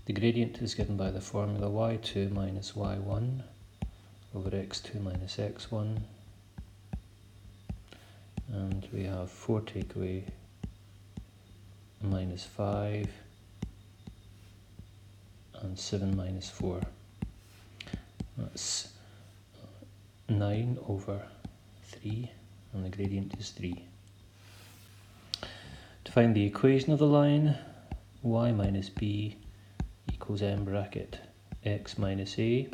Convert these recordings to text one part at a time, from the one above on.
The gradient is given by the formula y2 minus y1 over x2 minus x1, and we have 4 take away minus 5 and 7 minus 4. That's 9 over 3, and the gradient is 3. To find the equation of the line, y minus b equals m bracket x minus a.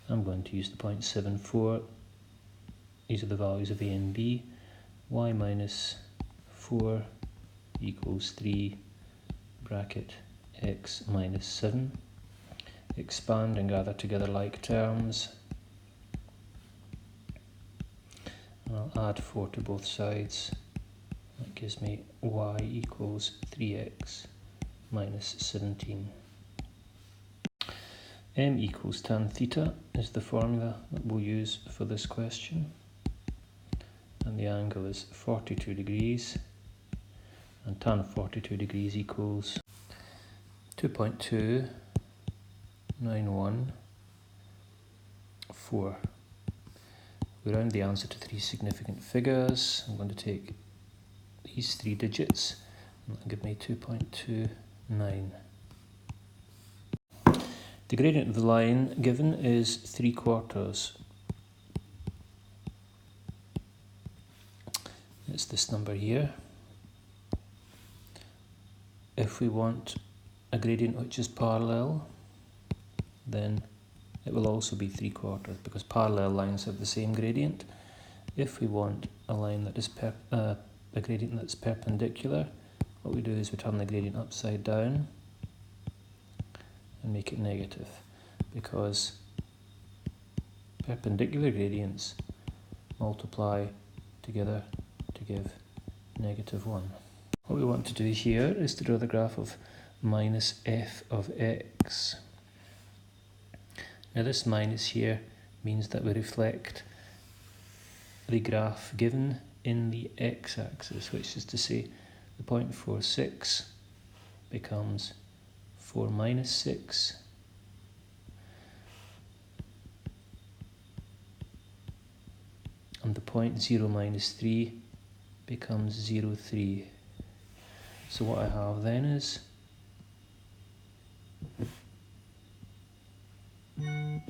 I'm going to use the point 74. These are the values of a and b. Y minus 4 equals 3 bracket x minus 7. Expand and gather together like terms. I'll add 4 to both sides. That gives me y equals 3x minus 17. M equals tan theta is the formula that we'll use for this question. And the angle is 42 degrees. And tan 42 degrees equals 2.29114. We round the answer to 3 significant figures. I'm going to take these 3 digits, and that'll give me 2.29. The gradient of the line given is 3/4. It's this number here. If we want a gradient which is parallel, then it will also be 3/4, because parallel lines have the same gradient. If we want a line that is a gradient that's perpendicular, what we do is we turn the gradient upside down and make it negative, because perpendicular gradients multiply together to give -1. What we want to do here is to draw the graph of minus f of x. Now this minus here means that we reflect the graph given in the x-axis, which is to say the point 46 becomes 4 minus 6, and the point 0 minus 3 becomes 0, 3. So what I have then is and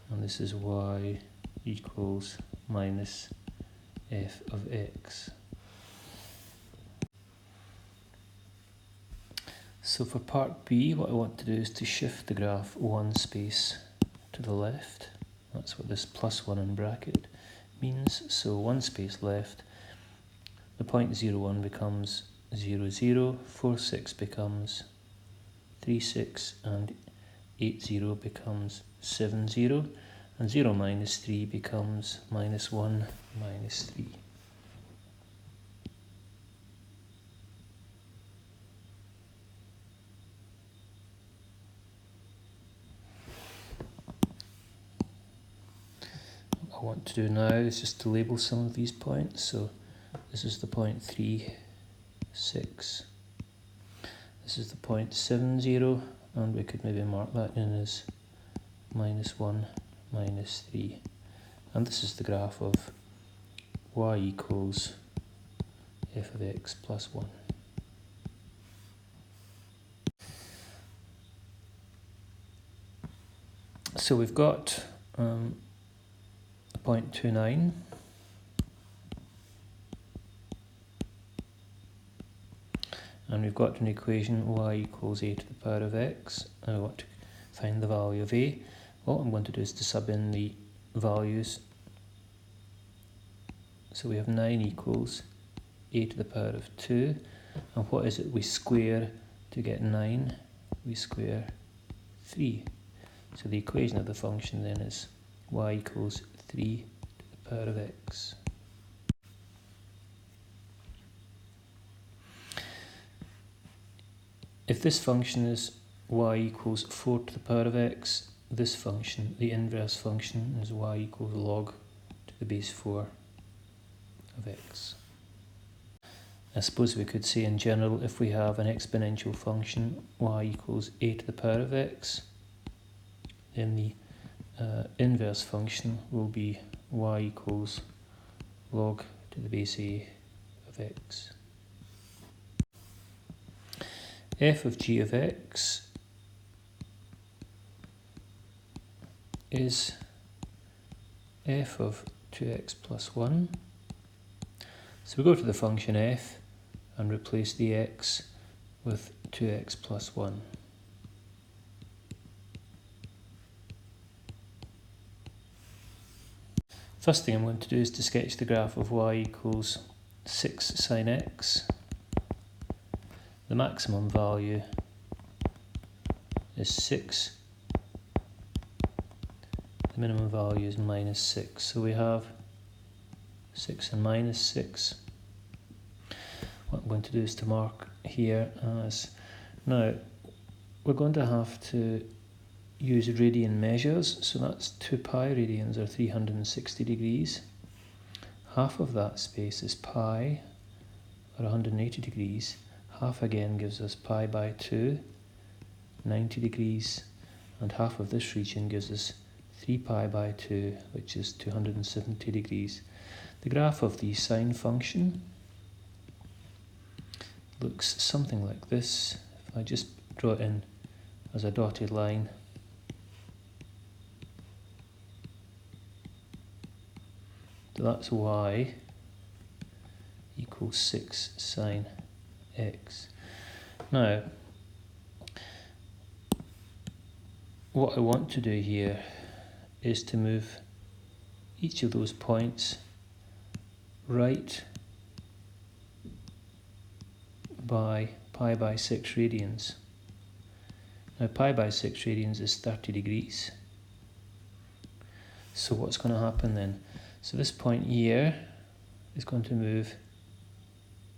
this is y equals minus f of x. So for part B, what I want to do is to shift the graph 1 space to the left. That's what this +1 in bracket means. So 1 space left, the point 01 becomes 0, 0, 4, 6 becomes 3, 6, and 8, 0 becomes 7, 0, and 0 minus 3 becomes -1 minus 3. What I want to do now is just to label some of these points. So this is the point 3, 6. This is the point 7, 0, and we could maybe mark that in as -1 minus 3. And this is the graph of y equals f of x plus 1. So we've got a point 29. And we've got an equation y equals a to the power of x, and I want to find the value of a. What I'm going to do is to sub in the values. So we have 9 equals a to the power of 2. And what is it we square to get 9? We square 3. So the equation of the function then is y equals 3 to the power of x. If this function is y equals 4 to the power of x, this function, the inverse function, is y equals log to the base 4 of x. I suppose we could say in general, if we have an exponential function y equals a to the power of x, then the inverse function will be y equals log to the base a of x. F of g of x is f of 2x plus 1. So we go to the function f and replace the x with 2x plus 1. First thing I'm going to do is to sketch the graph of y equals 6 sine x. The maximum value is 6. The minimum value is minus 6. So we have 6 and minus 6. What I'm going to do is to mark here as... Now, we're going to have to use radian measures, so that's 2 pi radians, or 360 degrees. Half of that space is pi, or 180 degrees. Half again gives us pi by 2, 90 degrees, and half of this region gives us 3 pi by 2, which is 270 degrees. The graph of the sine function looks something like this. If I just draw it in as a dotted line, so that's y equals 6 sine x. Now, what I want to do here is to move each of those points right by pi by 6 radians. Now pi by 6 radians is 30 degrees. So what's going to happen then? So this point here is going to move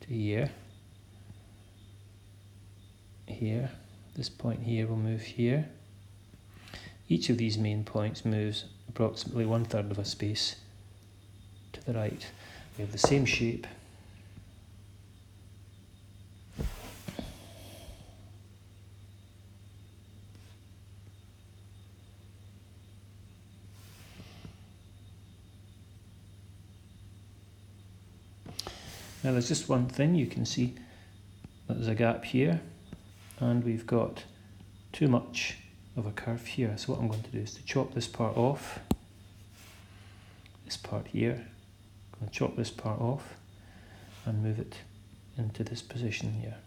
to here, here. This point here will move here. Each of these main points moves approximately 1/3 of a space to the right. We have the same shape. Now there's just one thing. You can see that there's a gap here, and we've got too much of a curve here. So what I'm going to do is to chop this part off, this part here. I'm going to chop this part off and move it into this position here.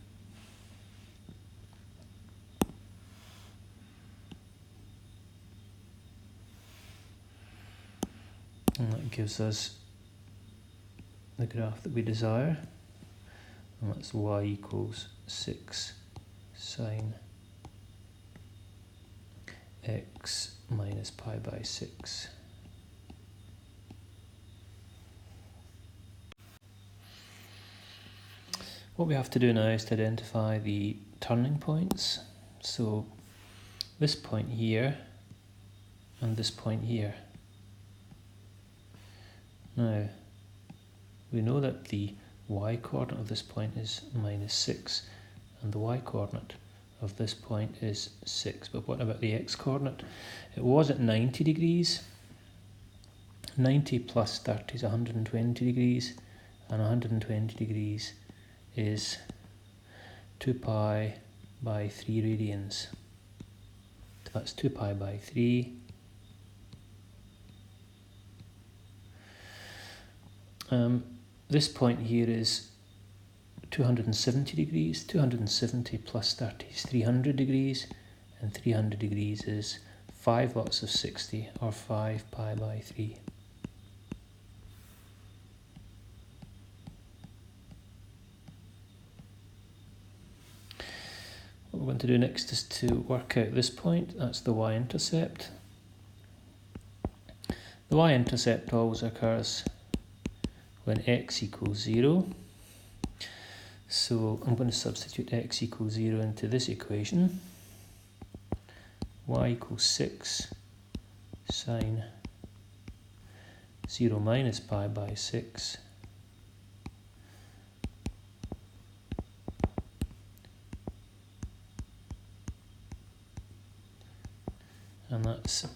And that gives us the graph that we desire, and that's y equals 6 sine x minus pi by 6. What we have to do now is to identify the turning points. So this point here and this point here. Now, we know that the y-coordinate of this point is minus 6, and the y-coordinate of this point is 6. But what about the x-coordinate? It was at 90 degrees. 90 plus 30 is 120 degrees, and 120 degrees is 2 pi by 3 radians. So that's 2 pi by 3. This point here is 270 degrees. 270 plus 30 is 300 degrees, and 300 degrees is 5 lots of 60, or 5 pi by 3. What we're going to do next is to work out this point. That's the y-intercept. The y-intercept always occurs when x equals 0. So I'm going to substitute x equals 0 into this equation. Y equals 6 sine 0 minus pi by 6 and that's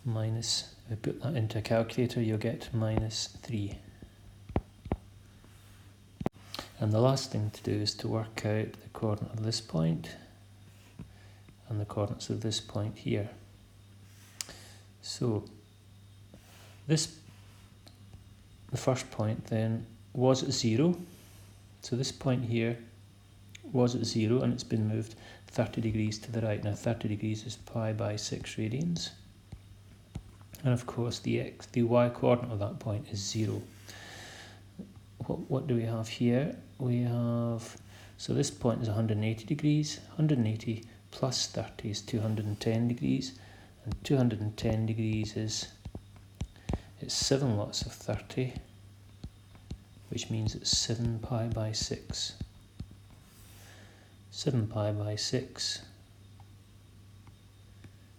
minus, if I put that into a calculator, you'll get minus 3. And the last thing to do is to work out the coordinate of this point and the coordinates of this point here. So the first point then was at 0. So this point here was at 0 and it's been moved 30 degrees to the right. Now 30 degrees is pi by 6 radians. And of course the y coordinate of that point is 0. What do we have here? We have, so this point is 180 degrees. 180 plus 30 is 210 degrees. And 210 degrees it's 7 lots of 30, which means it's 7 pi by 6. 7 pi by 6,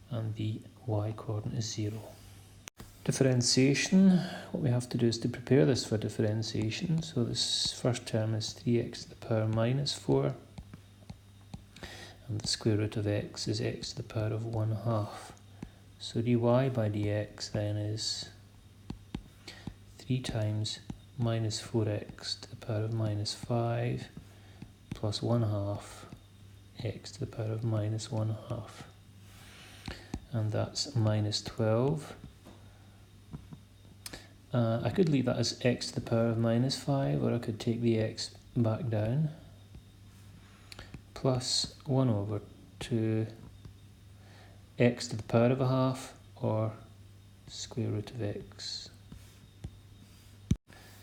and the y coordinate is 0. Differentiation, what we have to do is to prepare this for differentiation. So this first term is 3x to the power minus 4, and the square root of x is x to the power of 1/2. So dy by dx then is 3 times minus 4x to the power of minus 5 plus 1/2 x to the power of minus 1/2. And that's minus 12. I could leave that as x to the power of minus 5, or I could take the x back down, plus 1 over 2 x to the power of 1/2, or square root of x.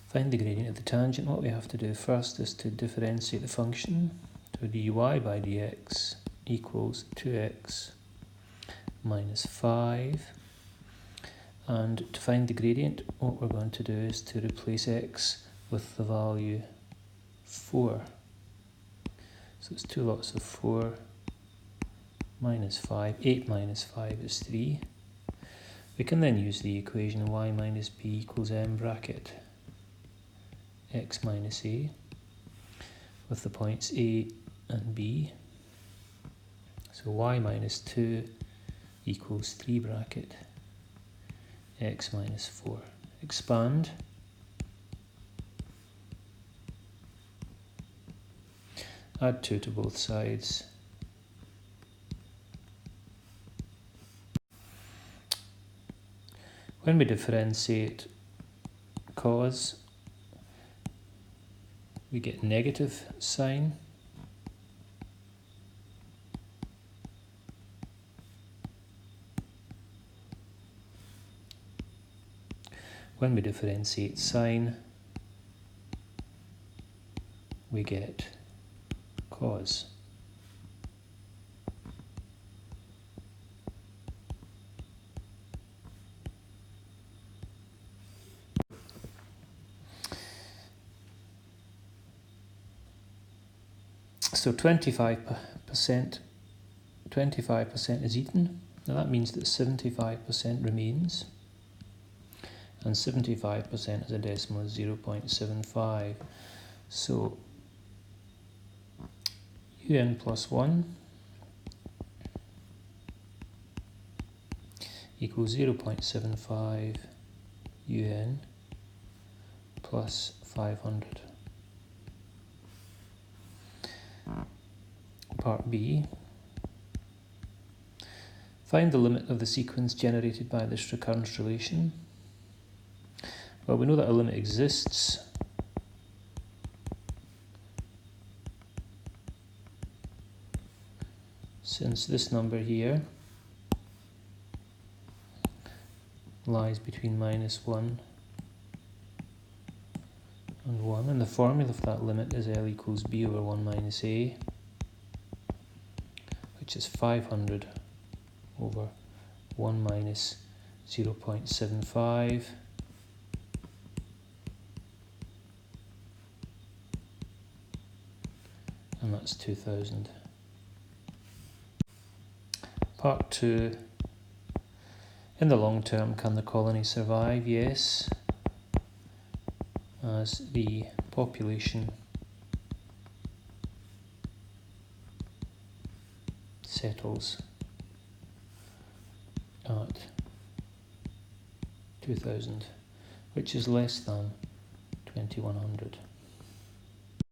Find the gradient of the tangent. What we have to do first is to differentiate the function. So dy by dx equals 2x minus 5. And to find the gradient, what we're going to do is to replace x with the value 4. So it's 2 lots of 4 minus 5. 8 minus 5 is 3. We can then use the equation y minus b equals m bracket x minus a, with the points a and b. So y minus 2 equals 3 bracket x minus 4. Expand. Add 2 to both sides. When we differentiate cos, we get negative sine. When we differentiate sine, we get cos. So 25% is eaten. Now that means that 75% remains. And 75% is a decimal of 0.75. So un plus 1 equals 0.75 un plus 500. Part B. Find the limit of the sequence generated by this recurrence relation. Well, we know that a limit exists. Since this number here lies between minus 1 and 1, and the formula for that limit is L equals B over 1 minus A, which is 500 over 1 minus 0.75. And that's 2000. Part 2. In the long term, can the colony survive? Yes, as the population settles at 2000, which is less than 2100.